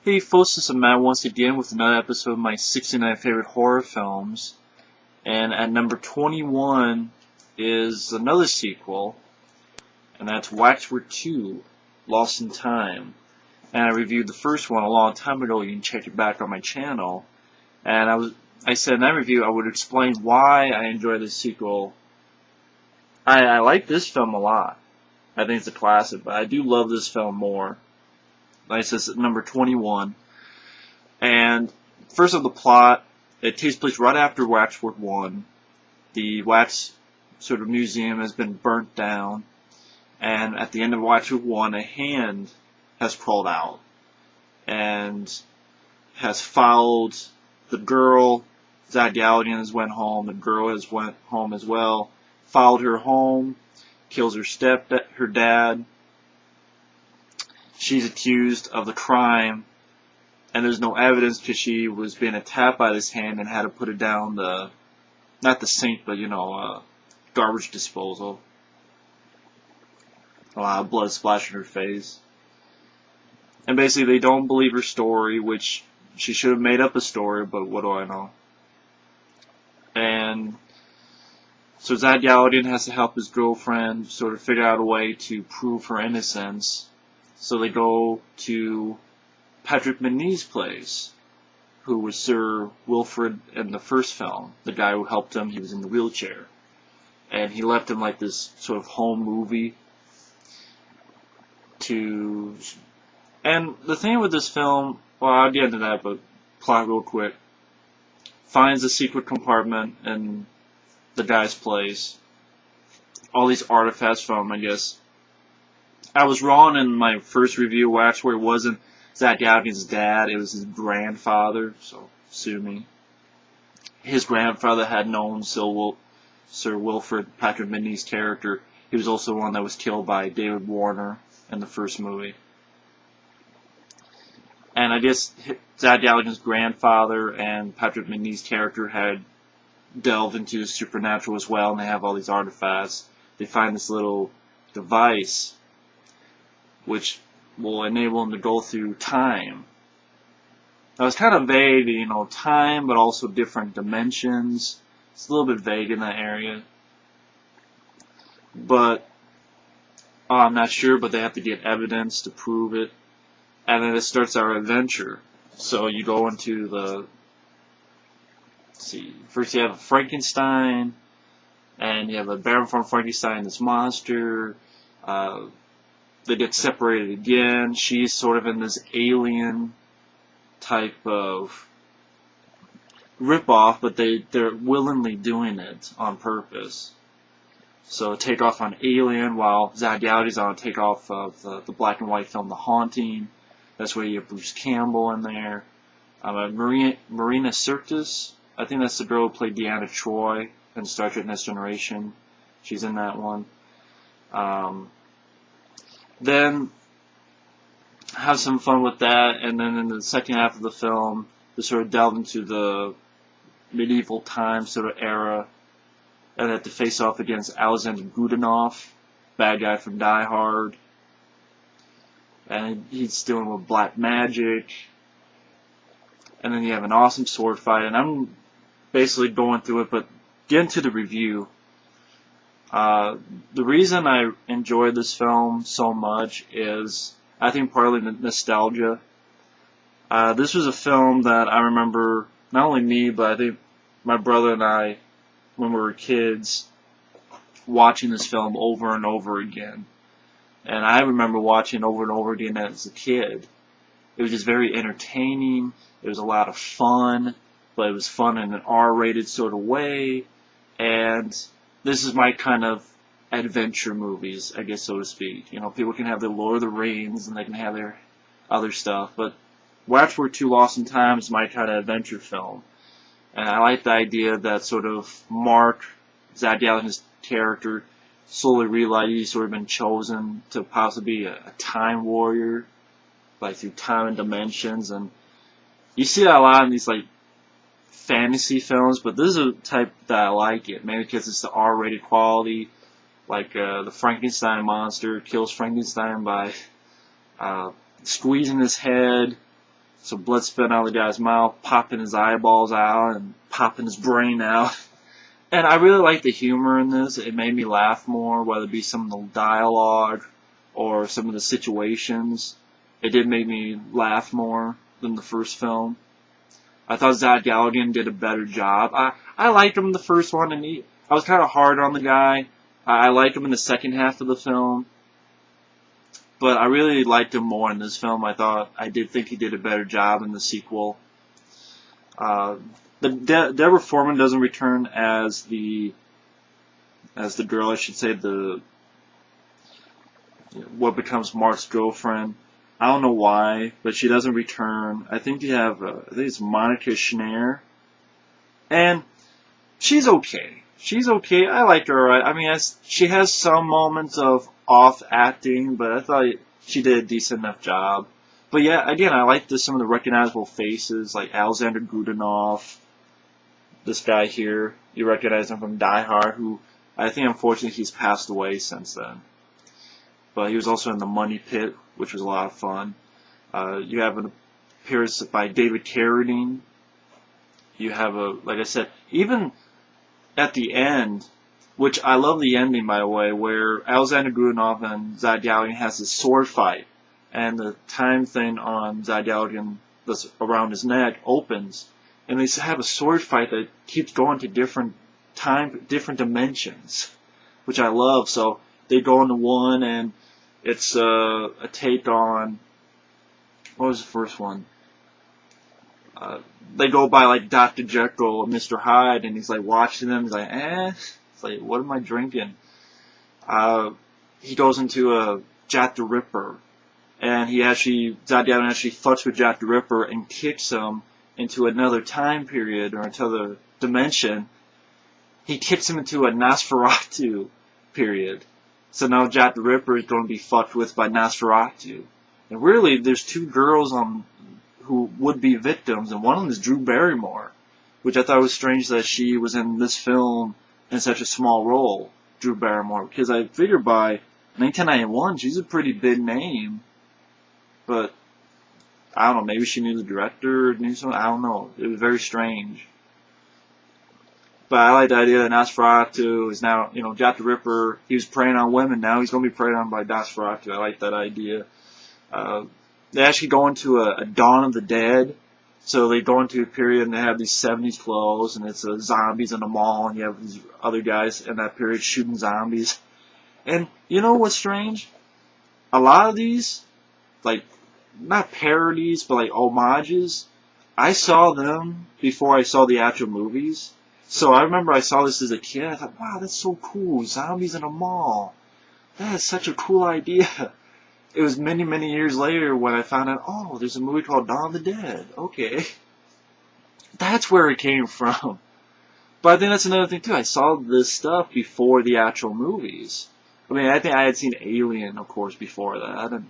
Hey folks, this is Matt once again with another episode of my 69 favorite horror films. And at number 21 is another sequel, and that's Waxwork 2, Lost in Time. And I reviewed the first one a long time ago. You can check it back on my channel. And I said in that review I would explain why I enjoy this sequel. I like this film a lot. I think it's a classic, but I do love this film more. Like I said, it's at number 21. And first of the plot, it takes place right after Waxwork 1. The wax sort of museum has been burnt down, and at the end of Waxwork 1, a hand has crawled out and has followed the girl. Zagalian has went home. The girl has went home as well. Followed her home, kills her dad. She's accused of the crime, and there's no evidence because she was being attacked by this hand and had to put it down the, not the sink, but garbage disposal. A lot of blood splashing her face. And basically they don't believe her story, which she should have made up a story, but what do I know. And so Zagalian has to help his girlfriend sort of figure out a way to prove her innocence. So they go to Patrick Macnee's place, who was Sir Wilfred in the first film, the guy who helped him. He was in the wheelchair, and he left him like this sort of home movie. And the thing with this film, well, I'll get into that, but plot real quick. Finds a secret compartment in the guy's place. All these artifacts from, I guess. I was wrong in my first review, where it wasn't Zagalian's dad, it was his grandfather, so sue me. His grandfather had known Sir Wilfred, Patrick Macnee's character. He was also the one that was killed by David Warner in the first movie. And I guess Zagalian's grandfather and Patrick Macnee's character had delved into the supernatural as well, and they have all these artifacts. They find this little device which will enable them to go through time. Now it's kind of vague, time, but also different dimensions. It's a little bit vague in that area. But, I'm not sure, but they have to get evidence to prove it. And then it starts our adventure. So you go into first you have Frankenstein, and you have a Baron von Frankenstein, this monster. They get separated again. She's sort of in this alien type of ripoff, but they're willingly doing it on purpose. So takeoff on Alien, while Zagalian's on a takeoff of the black and white film The Haunting. That's where you have Bruce Campbell in there. Marina Sirtis, I think that's the girl who played Deanna Troi in Star Trek Next Generation. She's in that one. Then have some fun with that, and then in the second half of the film, they sort of delve into the medieval time sort of era, and they have to face off against Alexander Godunov, bad guy from Die Hard, and he's dealing with black magic. And then you have an awesome sword fight, and I'm basically going through it, but get into the review. The reason I enjoyed this film so much is, I think, partly the nostalgia. This was a film that I remember, not only me, but I think my brother and I, when we were kids, watching this film over and over again. And I remember watching it over and over again as a kid. It was just very entertaining. It was a lot of fun, but it was fun in an R-rated sort of way. And this is my kind of adventure movies, I guess, so to speak. People can have their Lord of the Rings, and they can have their other stuff, but Waxwork 2 Lost in Time is my kind of adventure film. And I like the idea that sort of Mark, Zagalian's character, slowly realized he's sort of been chosen to possibly be a time warrior, like through time and dimensions. And you see that a lot in these fantasy films, but this is a type that I like it, maybe because it's the R-rated quality. Like the Frankenstein monster kills Frankenstein by squeezing his head, So blood spitting out of the guy's mouth, popping his eyeballs out, and popping his brain out. And I really like the humor in this. It made me laugh more, whether it be some of the dialogue or some of the situations. It did make me laugh more than the first film. I thought Zach Galligan did a better job. I liked him in the first one, and I was kind of hard on the guy. I liked him in the second half of the film. But I really liked him more in this film. I did think he did a better job in the sequel. Deborah Foreman doesn't return as the girl, I should say, what becomes Mark's girlfriend. I don't know why, but she doesn't return. I think I think it's Monica Schneider, and she's okay. She's okay. I liked her. I mean, she has some moments of off acting, but I thought she did a decent enough job. But yeah, again, I liked some of the recognizable faces, like Alexander Godunov. This guy here, you recognize him from Die Hard, who I think unfortunately he's passed away since then. But he was also in The Money Pit, which was a lot of fun. You have an appearance by David Carradine. You have like I said, even at the end, which I love the ending, by the way, where Alexander Godunov and Zach Galligan has this sword fight, and the time thing on Zach Galligan that's around his neck opens, and they have a sword fight that keeps going to different dimensions, which I love. So they go into one, and it's a take on, what was the first one? They go by like Dr. Jekyll or Mr. Hyde, and he's like watching them. He's like, It's like, what am I drinking? He goes into Jack the Ripper, and Zach Galligan actually fucks with Jack the Ripper and kicks him into another time period or into another dimension. He kicks him into a Nosferatu period. So now Jack the Ripper is going to be fucked with by Nosferatu. And really, there's two girls who would be victims, and one of them is Drew Barrymore, which I thought was strange that she was in this film in such a small role, Drew Barrymore, because I figured by 1991 she's a pretty big name, but I don't know, maybe she knew the director or knew something, I don't know, it was very strange. But I like the idea that Nosferatu is now, Jack the Ripper, he was preying on women, now he's going to be preyed on by Nosferatu. I like that idea. They actually go into a Dawn of the Dead. So they go into a period and they have these 70s clothes, and it's zombies in the mall, and you have these other guys in that period shooting zombies. And you know what's strange? A lot of these, like, not parodies, but like homages, I saw them before I saw the actual movies. So I remember I saw this as a kid. I thought, wow, that's so cool. Zombies in a mall. That is such a cool idea. It was many, many years later when I found out, oh, there's a movie called Dawn of the Dead. Okay. That's where it came from. But I think that's another thing, too. I saw this stuff before the actual movies. I mean, I think I had seen Alien, of course, before that.